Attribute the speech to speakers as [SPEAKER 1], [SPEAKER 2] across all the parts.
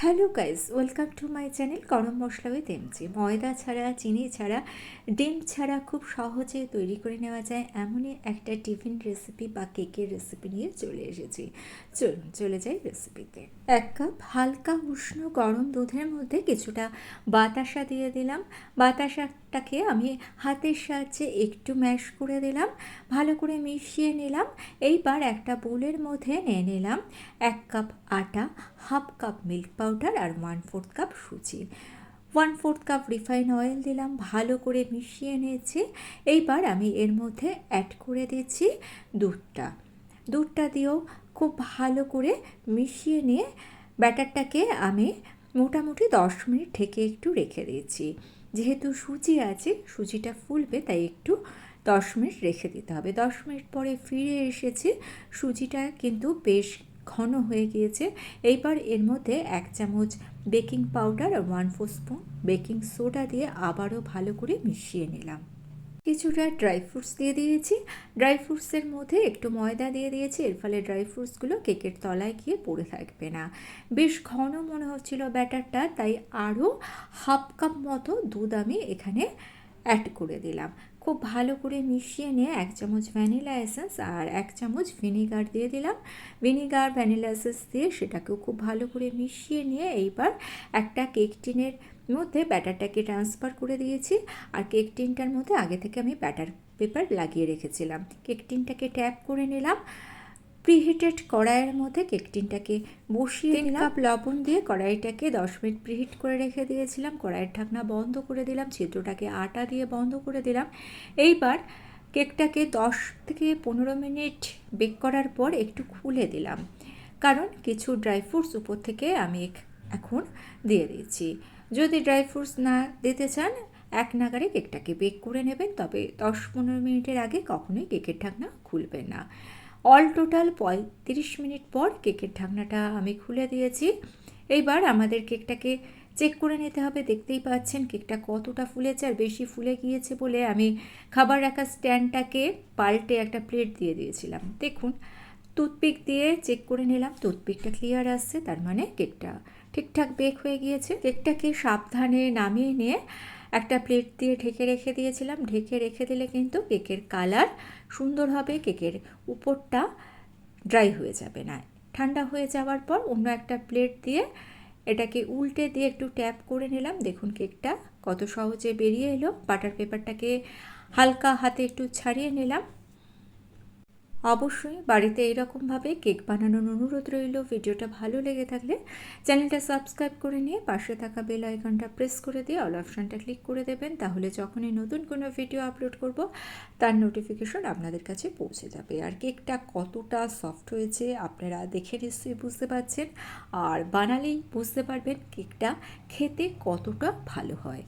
[SPEAKER 1] Hello guys, welcome to my channel গরম মশলা with MG. ময়দা ছাড়া, চিনি ছাড়া, ডিম ছাড়া খুব সহজে তৈরি করে নেওয়া যায় এমনই একটা টিফিন রেসিপি বা কেকের রেসিপি নিয়ে চলে এসেছি। চলুন চলে যাই রেসিপিতে। 1 কাপ হালকা উষ্ণ গরম দুধের মধ্যে কিছুটা বাতাসা দিয়ে দিলাম। বাতাসাটাকে আমি হাতের সাহায্যে একটু ম্যাশ করে দিলাম, ভালো করে মিশিয়ে নিলাম। এইবার একটা বোলের মধ্যে নিয়ে নিলাম 1 কাপ আটা, হাফ কাপ মিল্ক পাউডার আর 1/4 কাপ সুজি, 1/4 কাপ রিফাইন অয়েল দিলাম, ভালো করে মিশিয়ে নিয়েছি। এইবার আমি এর মধ্যে অ্যাড করে দিচ্ছি দুধটা দিয়েও খুব ভালো করে মিশিয়ে নিয়ে ব্যাটারটাকে আমি মোটামুটি 10 মিনিট ঢেকে একটু রেখে দিয়েছি। যেহেতু সুজি আছে, সুজিটা ফুলবে, তাই একটু 10 মিনিট রেখে দিতে হবে। 10 মিনিট পরে ফিরে এসেছি, সুজিটা কিন্তু বেশ ঘন হয়ে গিয়েছে। এইবার এর মধ্যে 1 চামচ বেকিং পাউডার আর 1/4 স্পুন বেকিং সোডা দিয়ে আবারও ভালো করে মিশিয়ে নিলাম। কিছুটা ড্রাই ফ্রুটস দিয়ে দিয়েছি। ড্রাই ফ্রুটসের মধ্যে একটু ময়দা দিয়ে দিয়েছি, এর ফলে ড্রাই ফ্রুটসগুলো কেকের তলায় গিয়ে পড়ে থাকবে না। বেশ ঘন মনে হচ্ছিল ব্যাটারটা, তাই আরও হাফ কাপ মতো দুধ আমি এখানে অ্যাড করে দিলাম। খুব ভালো করে মিশিয়ে নিয়ে 1 চামচ ভ্যানিলা এসেন্স আর 1 চামচ ভিনিগার দিয়ে দিলাম। ভিনিগার ভ্যানিলা এসেন্স দিয়ে সেটাকেও খুব ভালো করে মিশিয়ে নিয়ে এইবার একটা কেক টিনের মধ্যে ব্যাটারটাকে ট্রান্সফার করে দিয়েছি। আর কেক টিনটার মধ্যে আগে থেকে আমি ব্যাটার পেপার লাগিয়ে রেখেছিলাম। কেক টিনটাকে ট্যাপ করে নিলাম। প্রিহিটেড কড়াইয়ের মধ্যে কেক টিনটাকে বসিয়ে 3 কাপ লবণ দিয়ে কড়াইটাকে 10 মিনিট প্রিহিট করে রেখে দিয়েছিলাম। কড়াইয়ের ঢাকনা বন্ধ করে দিলাম, ছিদ্রটাকে আটা দিয়ে বন্ধ করে দিলাম। এইবার কেকটাকে 10 থেকে 15 মিনিট বেক করার পর একটু খুলে দিলাম, কারণ কিছু ড্রাই ফ্রুটস উপর থেকে আমি এখন দিয়ে দিচ্ছি। যদি ড্রাই ফ্রুটস না দিতে চান, এক নাগারে কেকটাকে বেক করে নেবেন, তবে 10-15 মিনিটের আগে কখনোই কেকের ঢাকনা খুলবেন না। অল টোটাল 35 মিনিট পর কেকের ঢাকনাটা আমি খুলে দিয়েছি। এইবার আমাদের কেকটাকে চেক করে নিতে হবে। দেখতেই পাচ্ছেন কেকটা কতটা ফুলেছে, আর বেশি ফুলে গিয়েছে বলে আমি খাবার রাখার স্ট্যান্ডটাকে পাল্টে একটা প্লেট দিয়ে দিয়েছিলাম। দেখুন, টুথপিক দিয়ে চেক করে নিলাম, টুথপিকটা ক্লিয়ার আসছে, তার মানে কেকটা ঠিকঠাক বেক হয়ে গিয়েছে। কেকটাকে সাবধানে নামিয়ে নিয়ে একটা প্লেট দিয়ে ঢেকে রেখে দিয়েছিলাম। ঢেকে রেখে দিলে কিন্তু কেকের কালার সুন্দর হবে, কেকের উপরটা ড্রাই হয়ে যাবে না। ঠান্ডা হয়ে যাওয়ার পর অন্য একটা প্লেট দিয়ে এটাকে উল্টে দিয়ে একটু ট্যাপ করে নিলাম। দেখুন কেকটা কত সহজে বেরিয়ে এলো। বাটার পেপারটাকে হালকা হাতে একটু ছাড়িয়ে নিলাম। অবশ্যই বাড়িতে এইরকমভাবে কেক বানানোর অনুরোধ রইল। ভিডিওটা ভালো লেগে থাকলে চ্যানেলটা সাবস্ক্রাইব করে নিয়ে পাশে থাকা বেল আইকনটা প্রেস করে দিয়ে অল অপশানটা ক্লিক করে দেবেন, তাহলে যখনই নতুন কোনো ভিডিও আপলোড করব তার নোটিফিকেশন আপনাদের কাছে পৌঁছে যাবে। আর কেকটা কতটা সফট হয়েছে আপনারা দেখে নিশ্চয়ই বুঝতে পারছেন, আর বানালেই বুঝতে পারবেন কেকটা খেতে কতটা ভালো হয়।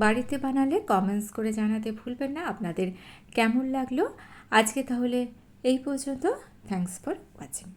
[SPEAKER 1] বাড়িতে বানালে কমেন্টস করে জানাতে ভুলবেন না আপনাদের কেমন লাগলো। আজকে তাহলে এই পর্যন্ত। Thanks for watching.